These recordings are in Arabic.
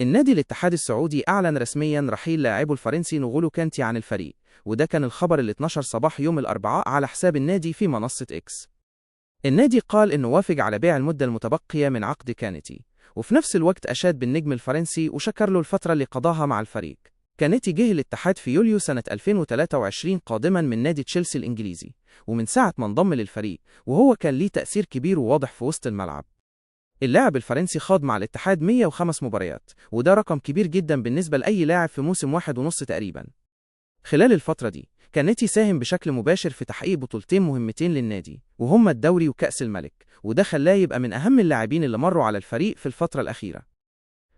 النادي الاتحاد السعودي أعلن رسمياً رحيل لاعبه الفرنسي نغولو كانتي عن الفريق، وده كان الخبر اللي اتنشر صباح يوم الأربعاء على حساب النادي في منصة إكس. النادي قال إنه وافق على بيع المدة المتبقية من عقد كانتي، وفي نفس الوقت أشاد بالنجم الفرنسي وشكر له الفترة اللي قضاها مع الفريق. كانتي جه الاتحاد في يوليو سنة 2023 قادماً من نادي تشيلسي الإنجليزي، ومن ساعة ما انضم للفريق وهو كان ليه تأثير كبير وواضح في وسط الملعب. اللاعب الفرنسي خاض مع الاتحاد 105 مباريات، وده رقم كبير جدا بالنسبة لأي لاعب في موسم واحد ونص تقريبا. خلال الفترة دي كانتي ساهم بشكل مباشر في تحقيق بطولتين مهمتين للنادي، وهما الدوري وكأس الملك، وده خلاه يبقى من أهم اللاعبين اللي مروا على الفريق في الفترة الأخيرة.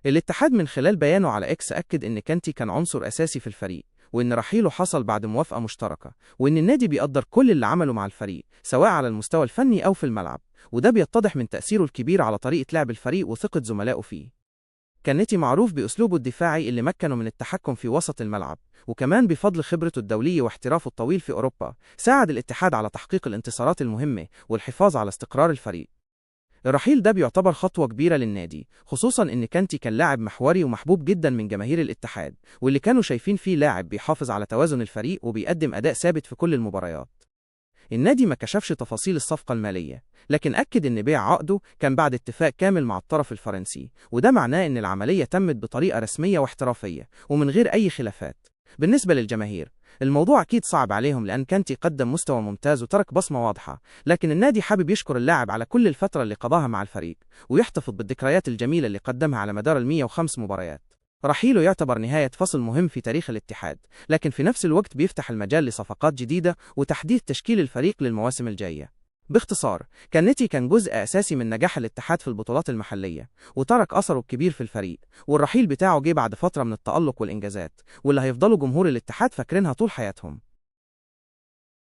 الاتحاد من خلال بيانه على إكس أكد إن كانتي كان عنصر أساسي في الفريق، وإن رحيله حصل بعد موافقة مشتركة، وإن النادي بيقدر كل اللي عمله مع الفريق سواء على المستوى الفني أو في الملعب، وده بيتضح من تأثيره الكبير على طريقة لعب الفريق وثقة زملائه فيه. كانتي معروف بأسلوبه الدفاعي اللي مكنه من التحكم في وسط الملعب، وكمان بفضل خبرته الدولية واحترافه الطويل في أوروبا ساعد الاتحاد على تحقيق الانتصارات المهمة والحفاظ على استقرار الفريق. الرحيل ده بيعتبر خطوة كبيرة للنادي، خصوصاً إن كانتي كان لاعب محوري ومحبوب جداً من جماهير الاتحاد، واللي كانوا شايفين فيه لاعب بيحافظ على توازن الفريق وبيقدم أداء ثابت في كل المباريات. النادي ما كشفش تفاصيل الصفقة المالية، لكن أكد إن بيع عقده كان بعد اتفاق كامل مع الطرف الفرنسي، وده معناه إن العملية تمت بطريقة رسمية واحترافية ومن غير أي خلافات. بالنسبة للجماهير، الموضوع أكيد صعب عليهم لأن كانتي قدم مستوى ممتاز وترك بصمة واضحة، لكن النادي حابب يشكر اللاعب على كل الفترة اللي قضاها مع الفريق، ويحتفظ بالذكريات الجميلة اللي قدمها على مدار 105 مباريات. رحيله يعتبر نهاية فصل مهم في تاريخ الاتحاد، لكن في نفس الوقت بيفتح المجال لصفقات جديدة وتحديث تشكيل الفريق للمواسم الجاية. باختصار، كانتي كان جزء أساسي من نجاح الاتحاد في البطولات المحلية، وترك أثره الكبير في الفريق، والرحيل بتاعه جه بعد فترة من التألق والإنجازات، واللي هيفضلوا جمهور الاتحاد فاكرينها طول حياتهم.